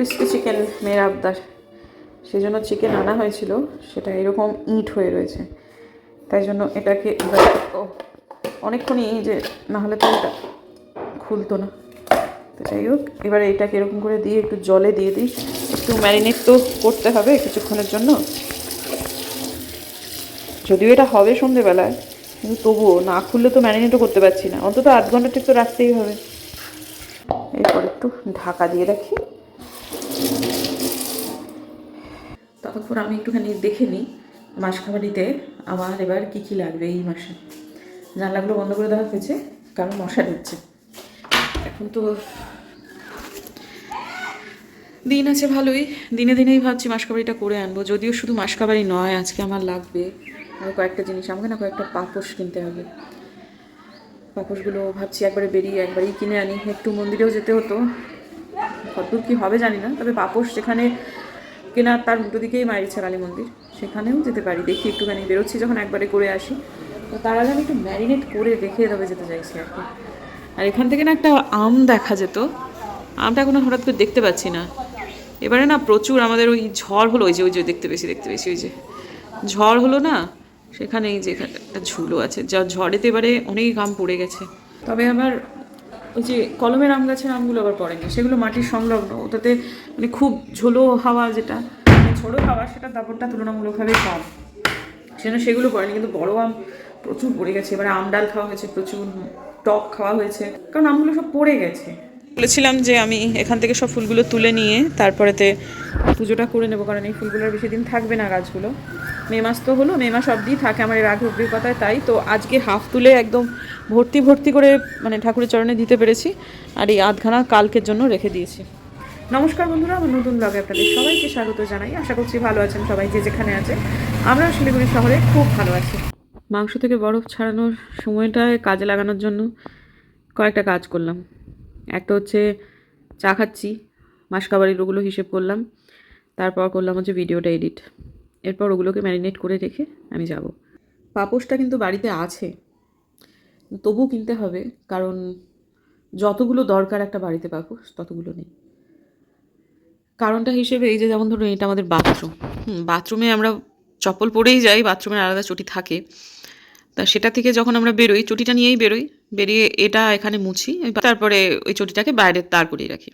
Crispy chicken মেয়ের আবদার, সেই জন্য চিকেন আনা হয়েছিল, সেটা এরকম ইট হয়ে রয়েছে, তাই জন্য এটাকে অনেকক্ষণই যে না হলে তো এটা খুলতো না। তো যাই হোক, এবারে এটাকে এরকম করে দিয়ে একটু জলে দিয়ে দিই, একটু ম্যারিনেট তো করতে হবে কিছুক্ষণের জন্য, যদিও এটা হবে সন্ধেবেলায়, কিন্তু তবুও না খুললে তো ম্যারিনেটও করতে পারছি না, অন্তত 8 ঘন্টা ঠিক তো রাখতেই হবে। এরপর একটু ঢাকা দিয়ে রাখি, ততক্ষণ আমি একটুখানি দেখে নিই মাসকাবাড়িতে আমার এবার কী কী লাগবে এই মাসে। জানলাগুলো বন্ধ করে দেওয়া হয়েছে কারণ মশা ঢুকছে। এখন তো দিন আছে ভালোই, দিনে দিনেই ভাবছি মাসকাবাড়িটা করে আনবো, যদিও শুধু মাসকাবাড়ি নয়, আজকে আমার লাগবে আর কয়েকটা জিনিস, আমাকে না কয়েকটা পাপোশ কিনতে হবে। পাপোশগুলো ভাবছি একবারে বেরিয়ে একবারেই কিনে আনি, একটু মন্দিরেও যেতে হতো, কতদূর কী হবে জানি না, তবে পাপোশ যেখানে কেনা তার উল্টো দিকেই মায়ের ইচ্ছা কালী মন্দির, সেখানেও যেতে পারি, দেখি একটুখানি বেরোচ্ছি যখন একবারে করে আসি। তো তার আগে আমি একটু ম্যারিনেট করে রেখে তবে যেতে চাইছি আর কি। আর এখান থেকে না একটা আম দেখা যেত, আমটা এখন হঠাৎ করে দেখতে পাচ্ছি না। এবারে না প্রচুর আমাদের ওই ঝড় হলো, ওই যে দেখতে পেয়েছি ওই যে ঝড় হলো না, সেখানে এই যে একটা ঝুলো আছে, যা ঝড়েতে এবারে অনেক আম পড়ে গেছে। তবে আমার ওই যে কলমের আম গাছের আমগুলো আবার পড়েনি, সেগুলো মাটির সংলগ্ন, ওটাতে মানে খুব ঝোলো হাওয়া, যেটা মানে ঝোড়ো হাওয়া, সেটা দাপটটা তুলনামূলকভাবে কম, সেজন্য সেগুলো পড়েনি, কিন্তু বড় আম প্রচুর পড়ে গেছে। এবারে আম ডাল খাওয়া হয়েছে, প্রচুর টক খাওয়া হয়েছে, কারণ আমগুলো সব পড়ে গেছে। বলেছিলাম যে আমি এখান থেকে সব ফুলগুলো তুলে নিয়ে তারপরেতে পুজোটা করে নেবো, কারণ এই ফুলগুলোর বেশি দিন থাকবে না গাছগুলো। মে মাস তো হলো, মে মাস অবধি থাকে আমার এর আগে অভিজ্ঞতায়, তাই তো আজকে হাফ তুলে একদম ভর্তি করে মানে ঠাকুরের চরণে দিতে পেরেছি, আর এই আধখানা কালকের জন্য রেখে দিয়েছি। নমস্কার বন্ধুরা, আমার নতুন ব্লগে আপনাদের সবাইকে স্বাগত জানাই। আশা করছি ভালো আছেন সবাই, যে যেখানে আছে। আমরা শিলিগুড়ি শহরে খুব ভালো আছি। মাংস থেকে বরফ ছাড়ানোর সময়টায় কাজে লাগানোর জন্য কয়েকটা কাজ করলাম। একটা হচ্ছে চা খাচ্ছি, মাসকাবাড়ির ওগুলো হিসেব করলাম, তারপর করলাম হচ্ছে ভিডিওটা এডিট, এরপর ওগুলোকে ম্যারিনেট করে রেখে আমি যাব। পাপোশটা কিন্তু বাড়িতে আছে, তবু কিনতে হবে, কারণ যতগুলো দরকার একটা বাড়িতে পাপোশ ততগুলো নেই। কারণটা হিসেবে এই যে যেমন ধরুন এটা আমাদের বাথরুম, বাথরুমে আমরা চপ্পল পরেই যাই, বাথরুমের আলাদা চটি থাকে, তা সেটা থেকে যখন আমরা বেরোই চটিটা নিয়েই বেরোই, বেরিয়ে এটা এখানে মুছি, তারপরে ওই চটিটাকে বাইরে তার করেই রাখি।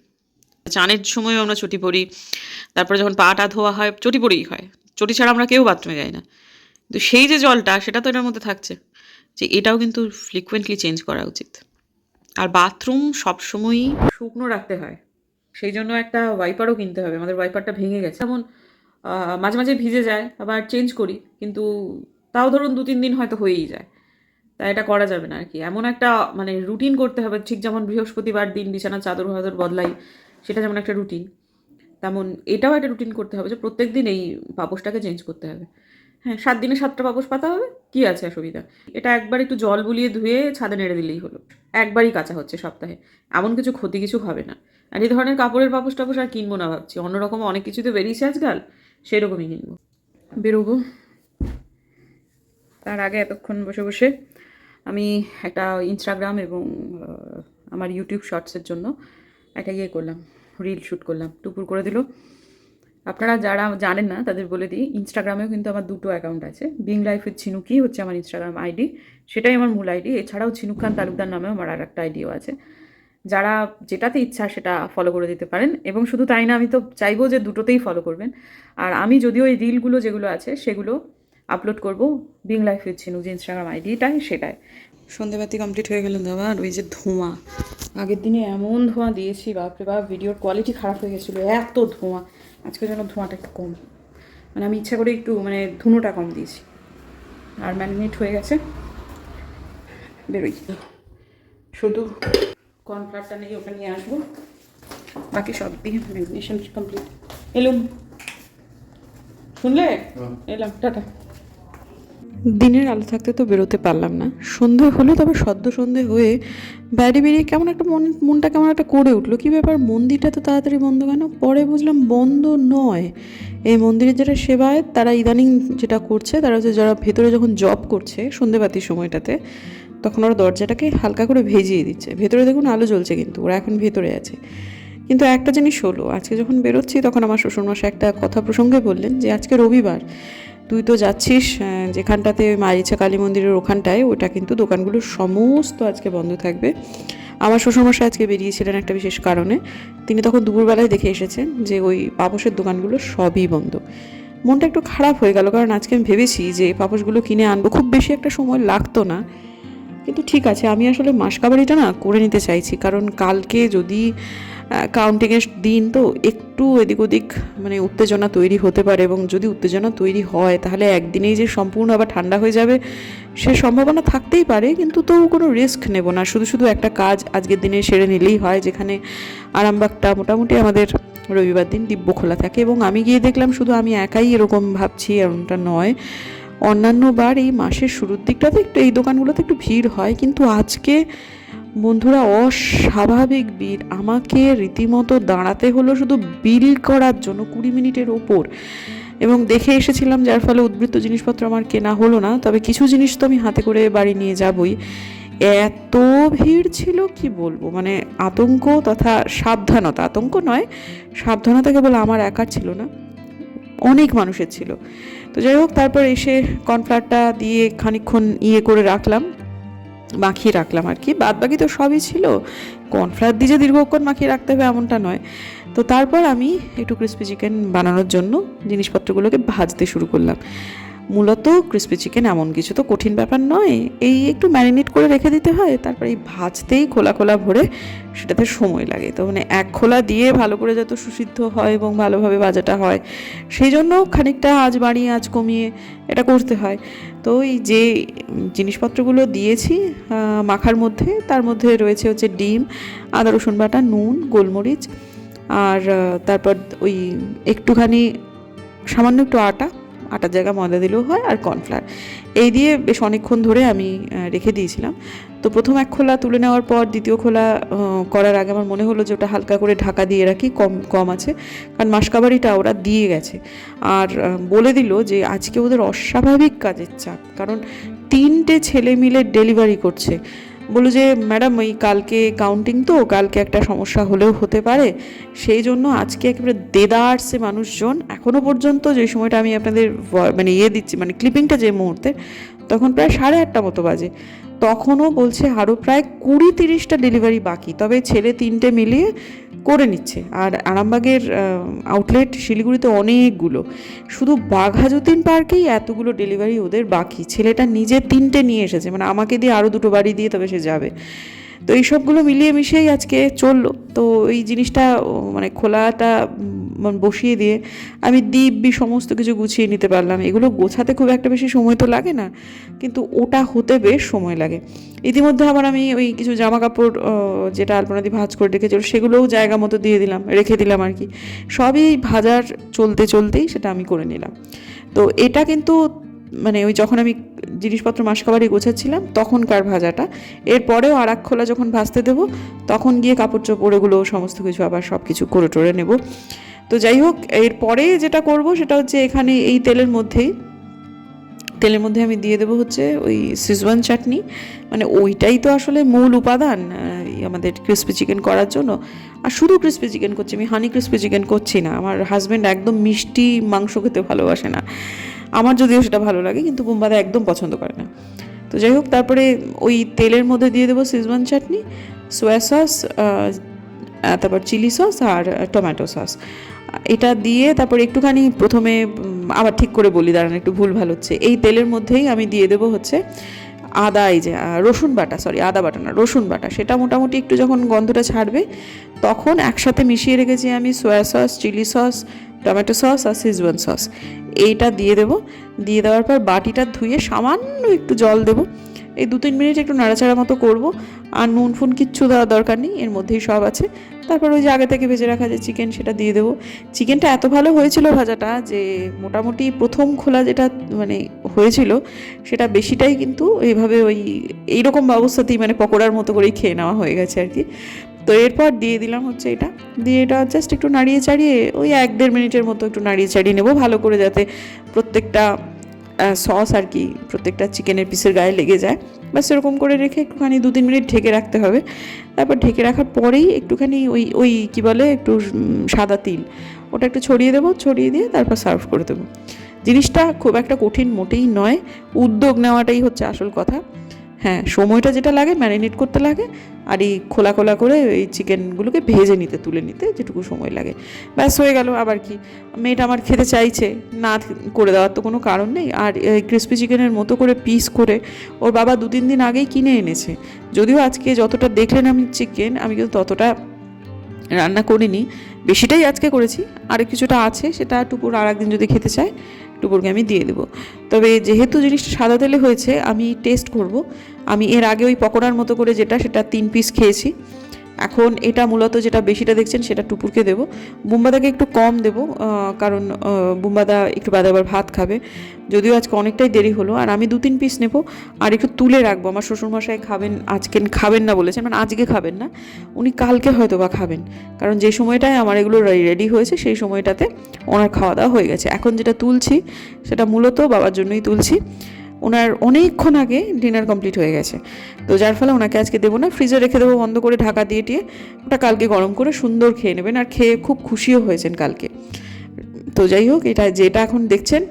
চানের সময়ও আমরা চটি পরি, তারপরে যখন পাটা ধোয়া হয় চটি পরেই হয়, চটি ছাড়া আমরা কেউ বাথরুমে যাই না। কিন্তু সেই যে জলটা সেটা তো এটার মধ্যে থাকছে, যে এটাও কিন্তু ফ্রিকুয়েন্টলি চেঞ্জ করা উচিত। আর বাথরুম সবসময়ই শুকনো রাখতে হয়, সেই জন্য একটা ওয়াইপারও কিনতে হবে। আমাদের ওয়াইপারটা ভেঙে গেছে, যেমন মাঝে মাঝে ভিজে যায়, আবার চেঞ্জ করি, কিন্তু তাও ধরুন 2-3 দিন হয়তো হয়েই যায়, তাই এটা করা যাবে না আর কি। এমন একটা মানে রুটিন করতে হবে, ঠিক যেমন বৃহস্পতিবার দিন বিছানা চাদর ফাদর বদলাই, সেটা যেমন একটা রুটিন, তেমন এটাও একটা রুটিন করতে হবে, যে প্রত্যেক দিন এই পাপোশটাকে চেঞ্জ করতে হবে। হ্যাঁ, 7 দিনে 7টা পাপোশ পাতা হবে, কী আছে অসুবিধা। এটা একবার একটু জল বুলিয়ে ধুয়ে ছাদে নেড়ে দিলেই হলো, একবারই কাচা হচ্ছে সপ্তাহে, এমন কিছু ক্ষতি কিছু হবে না। আর এই ধরনের কাপড়ের পাপোশ টাপোশ আর কিনবো না ভাবছি, অন্যরকম অনেক কিছু তো বেরিয়েছে আজকাল, সেরকমই কিনবো। বেরোবো, তার আগে এতক্ষণ বসে বসে আমি একটা ইনস্টাগ্রাম এবং আমার ইউটিউব শর্টসের জন্য একটা করলাম, রিল শ্যুট করলাম, টুকুর করে দিল। আপনারা যারা জানেন না তাদের বলে দিই, ইনস্টাগ্রামেও কিন্তু আমার 2টো অ্যাকাউন্ট আছে। বিং লাইফ উইথ ঝিনুকি হচ্ছে আমার ইনস্টাগ্রাম আইডি, সেটাই আমার মূল আইডি। এছাড়াও ঝিনুক খান তালুকদার নামেও আমার আর একটা আইডিও আছে, যারা যেটাতে ইচ্ছা সেটা ফলো করে দিতে পারেন। এবং শুধু তাই না, আমি তো চাইবো যে দুটোতেই ফলো করবেন। আর আমি যদিও এই রিলগুলো যেগুলো আছে সেগুলো আপলোড করব বিং লাইফ উইথ ঝিনুক, যে ইনস্টাগ্রাম আইডিটাই সেটাই। সন্ধেবাতি কমপ্লিট হয়ে গেল দাদা, আর ওই যে ধোঁয়া, আগের দিনে এমন ধোঁয়া দিয়েছি বাপরে বাপ, ভিডিওর কোয়ালিটি খারাপ হয়ে গেছিলো, এত ধোঁয়া। আজকের জন্য ধোঁয়াটা একটু কম, মানে আমি ইচ্ছা করে একটু মানে ধুনোটা কম দিয়েছি। আর ম্যারিনেট হয়ে গেছে, বেরোই। শুধু কর্নফ্লাওয়ারটা নেই, ওটা নিয়ে আসবো, বাকি সব দিয়ে ম্যারিনেশন কমপ্লিট। এলুম, শুনলে? এলাম, টাটা। দিনের আলো থাকতে তো বেরোতে পারলাম না, সন্ধে হলো, তবে সদ্য সন্ধে হয়ে বাইরে বেরিয়ে কেমন একটা মনটা কেমন একটা করে উঠলো। কী ব্যাপার, মন্দিরটা তো তাড়াতাড়ি বন্ধ কেন? পরে বুঝলাম বন্ধ নয়, এই মন্দিরের যারা সেবায়েত তারা ইদানিং যেটা করছে, তারা হচ্ছে যারা ভেতরে যখন জব করছে সন্ধেবাতির সময়টাতে, তখন ওরা দরজাটাকে হালকা করে ভেজিয়ে দিচ্ছে। ভেতরে দেখুন আলো জ্বলছে, কিন্তু ওরা এখন ভেতরে আছে, কিন্তু একটা জিনিস হলো, আজকে যখন বেরোচ্ছি তখন আমার শ্বশুরমশাই একটা কথা প্রসঙ্গে বললেন যে আজকে রবিবার, তুই তো যাচ্ছিস যেখানটাতে ওই মারিচা কালী মন্দিরের ওখানটায়, ওটা কিন্তু দোকানগুলো সমস্ত আজকে বন্ধ থাকবে। আমার শ্বশুরমশাই আজকে বেরিয়েছিলেন একটা বিশেষ কারণে, তিনি তখন দুপুরবেলায় দেখে এসেছেন যে ওই পাপোশের দোকানগুলো সবই বন্ধ। মনটা একটু খারাপ হয়ে গেল, কারণ আজকে আমি ভেবেছি যে পাপোশগুলো কিনে আনবো, খুব বেশি একটা সময় লাগতো না। কিন্তু ঠিক আছে, আমি আসলে মাসকাবারিটা না করে নিতে চাইছি, কারণ কালকে যদি কাউন্টিংয়ের দিন, তো একটু এদিক ওদিক মানে উত্তেজনা তৈরি হতে পারে, এবং যদি উত্তেজনা তৈরি হয় তাহলে একদিনেই যে সম্পূর্ণ আবার ঠান্ডা হয়ে যাবে সে সম্ভাবনা থাকতেই পারে। কিন্তু তো কোনো রিস্ক নেব না, শুধু শুধু একটা কাজ আজকের দিনে সেরে নিলেই হয়, যেখানে আরামবাগটা মোটামুটি আমাদের রবিবার দিন দিব্য খোলা থাকে। এবং আমি গিয়ে দেখলাম শুধু আমি একাই এরকম ভাবছি, এমনটা নয়। অন্যান্য বার এই মাসের শুরুর দিকটাতে একটু এই দোকানগুলোতে একটু ভিড় হয়, কিন্তু আজকে বন্ধুরা অস্বাভাবিক ভিড়। আমাকে রীতিমতো দাঁড়াতে হলো শুধু বিল করার জন্য 20 মিনিটের ওপর, এবং দেখে এসেছিলাম, যার ফলে উদ্বৃত্ত জিনিসপত্র আমার কেনা হলো না, তবে কিছু জিনিস তো আমি হাতে করে বাড়ি নিয়ে যাবই। এত ভিড় ছিল কি বলবো, মানে আতঙ্ক তথা সাবধানতা, আতঙ্ক নয় সাবধানতা কেবল আমার একার ছিল না, অনেক মানুষের ছিল। তো যাই হোক, তারপর এসে কর্নফ্লাওয়ারটা দিয়ে খানিকক্ষণ করে রাখলাম, মাখিয়ে রাখলাম আর কি, বাদ বাকি তো সবই ছিল। কর্নফ্লাওয়ার দিয়ে যে দীর্ঘক্ষণ মাখিয়ে রাখতে হবে এমনটা নয়। তো তারপর আমি একটু ক্রিস্পি চিকেন বানানোর জন্য জিনিসপত্রগুলোকে ভাজতে শুরু করলাম। মূলত ক্রিস্পি চিকেন এমন কিছু তো কঠিন ব্যাপার নয়, এই একটু ম্যারিনেট করে রেখে দিতে হয়, তারপর এই ভাজতেই খোলা খোলা ভরে সেটাতে সময় লাগে। তো মানে এক খোলা দিয়ে ভালো করে যত সুসিদ্ধ হয় এবং ভালোভাবে ভাজাটা হয়, সেই জন্য খানিকটা আঁচ বাড়িয়ে আঁচ কমিয়ে এটা করতে হয়। তো এই যে জিনিসপত্রগুলো দিয়েছি মাখার মধ্যে, তার মধ্যে রয়েছে হচ্ছে ডিম, আদা রসুন বাটা, নুন, গোলমরিচ, আর তারপর ওই একটুখানি সামান্য একটু আটার জায়গা ময়দা দিলেও হয়, আর কর্নফ্লাওয়ার। এই দিয়ে বেশ অনেকক্ষণ ধরে আমি রেখে দিয়েছিলাম। তো প্রথম এক খোলা তুলে নেওয়ার পর দ্বিতীয় খোলা করার আগে আমার মনে হলো যে ওটা হালকা করে ঢাকা দিয়ে রাখি, কম আছে, কারণ মাসকাবারিটা ওরা দিয়ে গেছে। আর বলে দিল যে আজকে ওদের অস্বাভাবিক কাজের চাপ, কারণ 3টে ছেলে মিলে ডেলিভারি করছে। বললো যে ম্যাডাম ওই কালকে কাউন্টিং, তো কালকে একটা সমস্যা হলেও হতে পারে, সেই জন্য আজকে একেবারে দেদারসে মানুষজন। এখনও পর্যন্ত যে সময়টা আমি আপনাদের মানে দিচ্ছি, মানে ক্লিপিংটা যে মুহূর্তে, তখন প্রায় 8:30 মতো বাজে, তখনও বলছে আরও প্রায় 20-30টা ডেলিভারি বাকি, তবে ছেলে 3টে মিলিয়ে করে নিচ্ছে। আর আরামবাগের আউটলেট শিলিগুড়িতে অনেকগুলো, শুধু বাঘা যতীন পার্কেই এতগুলো ডেলিভারি ওদের বাকি। ছেলেটা নিজে 3টে নিয়ে এসেছে, মানে আমাকে দিয়ে আরও 2টো বাড়ি দিয়ে তবে সে যাবে। তো এই সবগুলো মিলিয়ে মিশিয়েই আজকে চললো। তো এই জিনিসটা মানে খোলাটা বসিয়ে দিয়ে আমি দিব্যি সমস্ত কিছু গুছিয়ে নিতে পারলাম। এগুলো গোছাতে খুব একটা বেশি সময় তো লাগে না, কিন্তু ওটা হতে বেশ সময় লাগে। ইতিমধ্যে আবার আমি ওই কিছু জামা কাপড় যেটা আলপনাদি ভাঁজ করে রেখেছিল সেগুলোও জায়গা মতো রেখে দিলাম আর কি। সবই ভাজার চলতেই সেটা আমি করে নিলাম। তো এটা কিন্তু মানে ওই যখন আমি জিনিসপত্র মাসকাবারি গোছাচ্ছিলাম তখনকার ভাজাটা। এরপরেও আর এক খোলা যখন ভাজতে দেবো তখন গিয়ে কাপড় চোপড় এগুলো সমস্ত কিছু আবার সব কিছু করে টোরে নেব। তো যাই হোক, এরপরে যেটা করব সেটা হচ্ছে এখানে এই তেলের মধ্যে আমি দিয়ে দেবো হচ্ছে ওই সিজওয়ান চাটনি, মানে ওইটাই তো আসলে মূল উপাদান আমাদের ক্রিস্পি চিকেন করার জন্য। আর শুধু ক্রিস্পি চিকেন করছি আমি, হানি ক্রিস্পি চিকেন করছি না। আমার হাজব্যান্ড একদম মিষ্টি মাংস খেতে ভালোবাসে না, আমার যদিও সেটা ভালো লাগে, কিন্তু বোম্বাদা একদম পছন্দ করে না। তো যাই হোক, তারপরে ওই তেলের মধ্যে দিয়ে দেবো সিজওয়ান চাটনি, সোয়া সস, তারপর চিলি সস আর টমেটো সস। এটা দিয়ে তারপর একটুখানি প্রথমে আবার ঠিক করে বলি, দাঁড়ান একটু ভুল ভাল হচ্ছে, এই তেলের মধ্যেই আমি দিয়ে দেবো হচ্ছে আদা, এই যে রসুন বাটা, আদা বাটা না, রসুন বাটা। সেটা মোটামুটি একটু যখন গন্ধটা ছাড়বে তখন একসাথে মিশিয়ে রেখেছি আমি soya sauce, chilli sauce, tomato sauce আর সিজওয়ান সস, এইটা দিয়ে দেবো। দিয়ে দেওয়ার পর বাটিটা ধুয়ে সামান্য একটু জল দেবো, এই 2-3 মিনিট একটু নাড়াচাড়া মতো করবো। আর নুন ফুন কিচ্ছু দেওয়ার দরকার নেই, এর মধ্যেই সব আছে। তারপর ওই যে আগে থেকে ভেজে রাখা যে চিকেন সেটা দিয়ে দেবো। চিকেনটা এত ভালো হয়েছিল ভাজাটা যে মোটামুটি প্রথম খোলা যেটা মানে হয়েছিল সেটা বেশিটাই কিন্তু এইভাবে এইরকম অবস্থাতেই মানে পকোড়ার মতো করেই খেয়ে নেওয়া হয়ে গেছে আর কি। তো এরপর দিয়ে দিলাম হচ্ছে এটা জাস্ট একটু নাড়িয়ে চাড়িয়ে ওই 1-1.5 মিনিটের মতো একটু নাড়িয়ে চাড়িয়ে নেবো ভালো করে, যাতে প্রত্যেকটা সস আর কি প্রত্যেকটা চিকেনের পিসের গায়ে লেগে যায়। ব্যাস এরকম করে রেখে একটুখানি 2-3 মিনিট ঢেকে রাখতে হবে। তারপর ঢেকে রাখার পরেই একটুখানি ওই ওই কী বলে একটু সাদা তিল ওটা একটু ছড়িয়ে দেবো, ছড়িয়ে দিয়ে তারপর সার্ভ করে দেবো। জিনিসটা খুব একটা কঠিন মোটেই নয়, উদ্যোগ নেওয়াটাই হচ্ছে আসল কথা। হ্যাঁ, সময়টা যেটা লাগে ম্যারিনেট করতে লাগে, আর এই খোলা খোলা করে এই চিকেনগুলোকে ভেজে নিতে, তুলে নিতে যেটুকু সময় লাগে, ব্যাস হয়ে গেল। আবার কি, মেয়েটা আমার খেতে চাইছে, না করে দেওয়ার তো কোনো কারণ নেই। আর এই ক্রিসপি চিকেনের মতো করে পিস করে ওর বাবা 2-3 দিন আগেই কিনে এনেছে। যদিও আজকে যতটা দেখলেন আমি চিকেন, আমি কিন্তু ততটা রান্না করিনি, বেশিটাই আজকে করেছি। আর কিছুটা আছে, সেটা টুকুর আর একদিন যদি খেতে চায় টুকুরকে আমি দিয়ে দেবো। তবে যেহেতু জিনিসটা সাদা তেলে হয়েছে, আমি টেস্ট করব। আমি এর আগে ওই পকোড়ার মতো করে সেটা 3 পিস খেয়েছি। এখন এটা মূলত যেটা বেশিটা দেখছেন সেটা টুকুরকে দেবো। বুম্বাদাকে একটু কম দেবো, কারণ বুম্বাদা একটু বাদে আবার ভাত খাবে। যদিও আজকে অনেকটাই দেরি হলো, আর আমি 2-3 পিস নেবো আর একটু তুলে রাখবো। আমার শ্বশুরমশাই আজকে খাবেন না বলেছেন, মানে আজকে খাবেন না, উনি কালকে হয়তো বা খাবেন। কারণ যে সময়টায় আমার এগুলো রেডি হয়েছে সেই সময়টাতে ওনার খাওয়া দাওয়া হয়ে গেছে। এখন যেটা তুলছি সেটা মূলত বাবার জন্যই তুলছি। ওনার অনেকক্ষণ আগে ডিনার কমপ্লিট হয়ে গেছে, তো যার ফলে ওনাকে আজকে দেবো না, ফ্রিজে রেখে দেবো বন্ধ করে ঢাকা দিয়ে ওটা কালকে গরম করে সুন্দর খেয়ে নেবেন। আর খেয়ে খুব খুশিও হয়েছেন কালকে। তো যাই হোক, যেটা এখন দেখছেন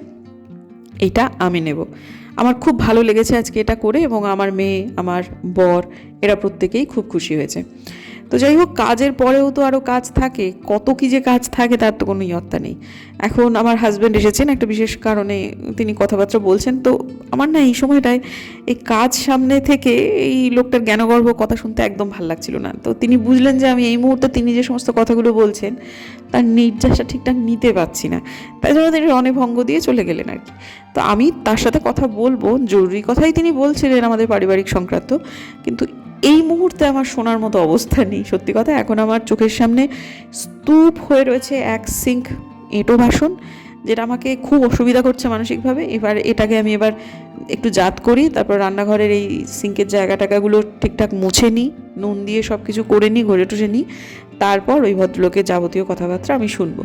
এটা আমি নেব। আমার খুব ভালো লেগেছে আজকে এটা করে, এবং আমার মেয়ে, আমার বর, এরা প্রত্যেকেই খুব খুশি হয়েছে। তো যাই হোক, কাজের পরেও তো আরও কাজ থাকে, কত কী যে কাজ থাকে তার তো কোনো ইয়ত্তা নেই। এখন আমার হাজব্যান্ড এসেছেন একটা বিশেষ কারণে, তিনি কথাবার্তা বলছেন। তো আমার না এই সময়টায় এই কাজ সামনে থেকে এই লোকটার জ্ঞানগর্ভ কথা শুনতে একদম ভালো লাগছিল না। তো তিনি বুঝলেন যে আমি এই মুহূর্তে তিনি যে সমস্ত কথাগুলো বলছেন তার নির্যাসটা ঠিকঠাক নিতে পারছি না, তাই জন্য তিনি রণভঙ্গ দিয়ে চলে গেলেন আর কি। তো আমি তার সাথে কথা বলবো, জরুরি কথাই তিনি বলছিলেন আমাদের পারিবারিক সংক্রান্ত, কিন্তু এই মুহূর্তে আমার শোনার মতো অবস্থা নেই। সত্যি কথা, এখন আমার চোখের সামনে স্তূপ হয়ে রয়েছে এক সিঙ্ক এঁটো বাসন, যেটা আমাকে খুব অসুবিধা করছে মানসিকভাবে। এটাকে আমি একটু জাত করি, তারপর রান্নাঘরের এই সিঙ্কের জায়গাটাগুলো ঠিকঠাক মুছে নিই, নুন দিয়ে সব কিছু করে নিই, ঘষে টুষে নিই, তারপর ওই ভদ্রলোকের যাবতীয় কথাবার্তা আমি শুনবো।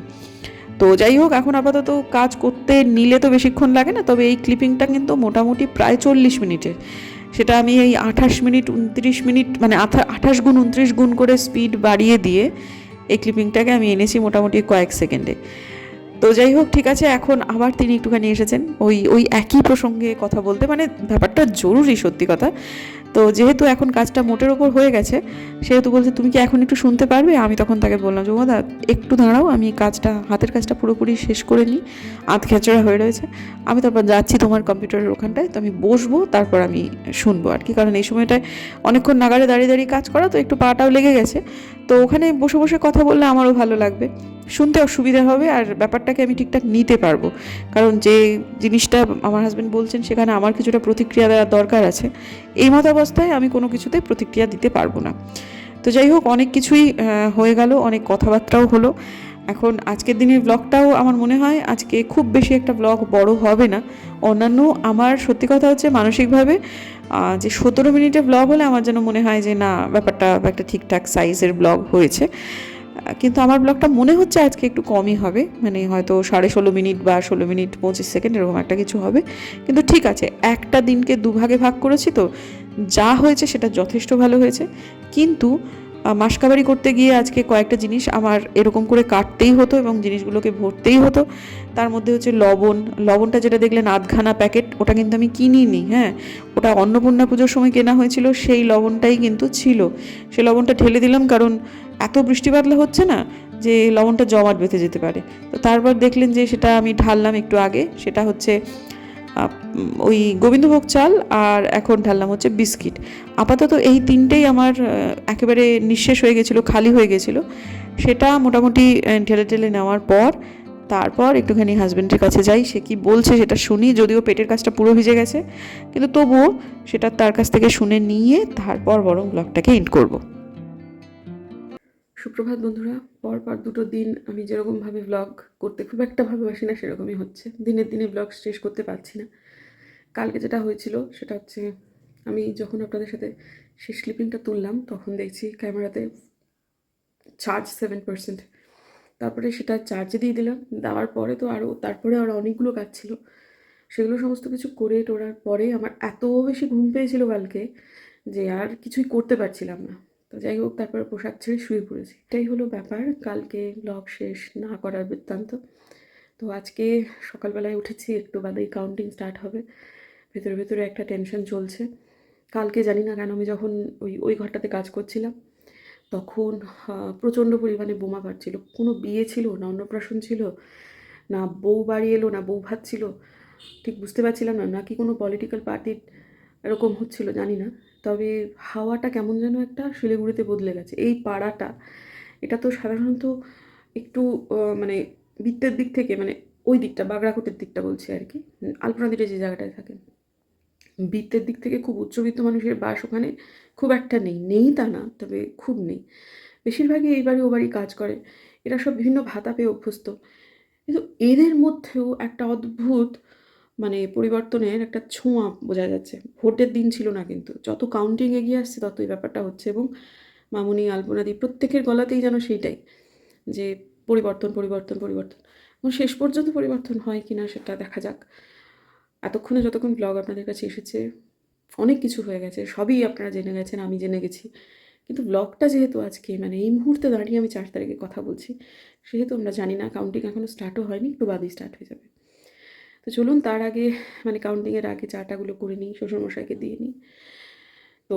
তো যাই হোক, এখন আপাতত কাজ করতে নিলে তো বেশিক্ষণ লাগে না, তবে এই ক্লিপিংটা কিন্তু মোটামুটি প্রায় 40 মিনিটের। সেটা আমি এই 28 মিনিট 29 মিনিট, মানে 28 গুণ 29 গুণ করে স্পিড বাড়িয়ে দিয়ে এই ক্লিপিংটাকে আমি এনেছি মোটামুটি কয়েক সেকেন্ডে। তো যাই হোক, ঠিক আছে, এখন আবার তিনি একটুখানি এসেছেন ওই ওই একই প্রসঙ্গে কথা বলতে, মানে ব্যাপারটা জরুরি সত্যি কথা। তো যেহেতু এখন কাজটা মোটের ওপর হয়ে গেছে, সেহেতু বলছে তুমি কি এখন একটু শুনতে পারবে। আমি তখন তাকে বললাম যে দাদা একটু দাঁড়াও, আমি হাতের কাজটা পুরোপুরি শেষ করে নিই, আধ খেচড়া হয়ে রয়েছে, আমি তারপর যাচ্ছি তোমার কম্পিউটারের ওখানটায়, তো আমি বসবো, তারপর আমি শুনবো আর কি। কারণ এই সময়টায় অনেকক্ষণ নাগারে দাঁড়িয়ে দাঁড়িয়ে কাজ করা, তো একটু পাটাও লেগে গেছে। তো ওখানে বসে বসে কথা বললে আমারও ভালো লাগবে, শুনতে অসুবিধা হবে, আর ব্যাপারটাকে আমি ঠিকঠাক নিতে পারবো। কারণ যে জিনিসটা আমার হাজব্যান্ড বলছেন সেখানে আমার কিছুটা প্রতিক্রিয়া দেওয়ার দরকার আছে। এই মতো অবস্থায় আমি কোনো কিছুতে প্রতিক্রিয়া দিতে পারবো না। তো যাই হোক, অনেক কিছুই হয়ে গেল, অনেক কথাবার্তাও হলো। এখন আজকের দিনের ব্লগটাও আমার মনে হয় আজকে খুব বেশি একটা ব্লগ বড় হবে না। অন্যান্য আমার সত্যি কথা হচ্ছে মানসিকভাবে যে 17 মিনিটের ব্লগ হলে আমার যেন মনে হয় যে না, ব্যাপারটা একটা ঠিকঠাক সাইজের ব্লগ হয়েছে। কিন্তু আমার ব্লগটা মনে হচ্ছে আজকে একটু কমই হবে, মানে হয়তো 16.5 মিনিট বা 16 মিনিট 25 সেকেন্ড এরকম একটা কিছু হবে। কিন্তু ঠিক আছে, একটা দিনকে দুভাগে ভাগ করেছি, তো যা হয়েছে সেটা যথেষ্ট ভালো হয়েছে। কিন্তু মাসকাবারি করতে গিয়ে আজকে কয়েকটা জিনিস আমার এরকম করে কাটতেই হতো এবং জিনিসগুলোকে ভরতেই হতো। তার মধ্যে হচ্ছে লবণটা যেটা দেখলেন আধখানা প্যাকেট, ওটা কিন্তু আমি কিনিনি। হ্যাঁ, ওটা অন্নপূর্ণা পুজোর সময় কেনা হয়েছিল, সেই লবণটাই কিন্তু ছিল। সেই লবণটা ঢেলে দিলাম, কারণ এত বৃষ্টি বাদলা হচ্ছে না যে লবণটা জমাট বেঁধে যেতে পারে। তো তারপর দেখলেন যে সেটা আমি ঢাললাম একটু আগে, সেটা হচ্ছে ওই গোবিন্দভোগ চাল, আর এখন ঢাললাম হচ্ছে বিস্কিট। আপাতত এই তিনটেই আমার একেবারে নিঃশেষ হয়ে গেছিলো, খালি হয়ে গেছিলো। সেটা মোটামুটি ঢেলে ঢেলে নেওয়ার পর তারপর একটুখানি হাজব্যান্ডের কাছে যাই, সে কি বলছে সেটা শুনি। যদিও পেটের কাজটা পুরো ভিজে গেছে, কিন্তু তবুও সেটা তার কাছ থেকে শুনে নিয়ে তারপর বরং ব্লগটাকে এন্ড করব। সুপ্রভাত বন্ধুরা, পরপর 2টো দিন আমি যেরকমভাবে ব্লগ করতে খুব একটা ভালোবাসি না, সেরকমই হচ্ছে। দিনের দিনে ব্লগ শেষ করতে পারছি না। কালকে যেটা হয়েছিল সেটা হচ্ছে, আমি যখন আপনাদের সাথে শেষ ক্লিপিংটা তুললাম তখন দেখছি ক্যামেরাতে চার্জ 7%। তারপরে সেটা চার্জে দিয়ে দিলাম, দেওয়ার পরে তো তারপরে আরও অনেকগুলো কাজ ছিল। সেগুলো সমস্ত কিছু করে টোরার পরে আমার এত বেশি ঘুম পেয়েছিল কালকে যে আর কিছুই করতে পারছিলাম না। তো যাই হোক, তারপরে পোশাক ছেড়ে শুয়ে পড়েছি। এটাই হলো ব্যাপার, কালকে ব্লগ শেষ না করার বৃত্তান্ত। তো আজকে সকালবেলায় উঠেছি, একটু বাদেই কাউন্টিং স্টার্ট হবে। ভেতরে ভেতরে একটা টেনশন চলছে। কালকে জানি না কেন আমি যখন ওই ঘরটাতে কাজ করছিলাম তখন প্রচণ্ড পরিমাণে বোমা ফাটছিল। কোনো বিয়ে ছিল না অন্নপ্রাশন ছিল, না বউ বাড়ি এলো, না বউ ভাত ছিল, ঠিক বুঝতে পারছিলাম না, নাকি কোনো পলিটিক্যাল পার্টির এরকম হচ্ছিল জানি না। তবে হাওয়াটা কেমন যেন একটা শিলিগুড়িতে বদলে গেছে। এই পাড়াটা, এটা তো সাধারণত একটু মানে বৃত্তের দিক থেকে, মানে ওই দিকটা বাগড়াকোটের দিকটা বলছি আর কি, আলপনা দিতে যে জায়গাটায় থাকেন, বৃত্তের দিক থেকে খুব উচ্চবিত্ত মানুষের বাস ওখানে খুব একটা নেই, নেই তা না, তবে খুব নেই। বেশিরভাগই এই বাড়ি ও বাড়ি কাজ করে, এরা সব বিভিন্ন ভাতা পেয়ে অভ্যস্ত। কিন্তু এদের মধ্যেও একটা অদ্ভুত মানে পরিবর্তনের একটা ছোঁয়া বোঝা যাচ্ছে। ভোটের দিন ছিল না, কিন্তু যত কাউন্টিং এগিয়ে আসছে তত এই ব্যাপারটা হচ্ছে। এবং মামুনি, আলপনাদি প্রত্যেকের গলাতেই যেন সেইটাই, যে পরিবর্তন পরিবর্তন পরিবর্তন। এবং শেষ পর্যন্ত পরিবর্তন হয় কি না সেটা দেখা যাক। এতক্ষণে যতক্ষণ ব্লগ আপনাদের কাছে এসেছে অনেক কিছু হয়ে গেছে, সবই আপনারা জেনে গেছেন, আমি জেনে গেছি। কিন্তু ব্লগটা যেহেতু আজকে মানে এই মুহূর্তে দাঁড়িয়ে আমি 4 তারিখে কথা বলছি, সেহেতু আমরা জানি না, কাউন্টিং এখনও স্টার্টও হয়নি, একটু বাদেই স্টার্ট হয়ে যাবে। তো চলুন তার আগে মানে কাউন্টিংয়ের আগে চাটাগুলো করে নিই, শ্বশুরমশাইকে দিয়ে নিই। তো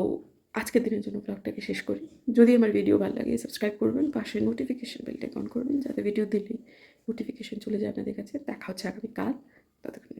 আজকের দিনের জন্য ব্লগটাকে শেষ করি। যদি আমার ভিডিও ভালো লাগে সাবস্ক্রাইব করবেন, পাশে নোটিফিকেশন বেলটা অন করবেন, যাতে ভিডিও দিলেই নোটিফিকেশন চলে যায় আপনাদের কাছে। দেখা হচ্ছে আগামীকাল, ততক্ষণ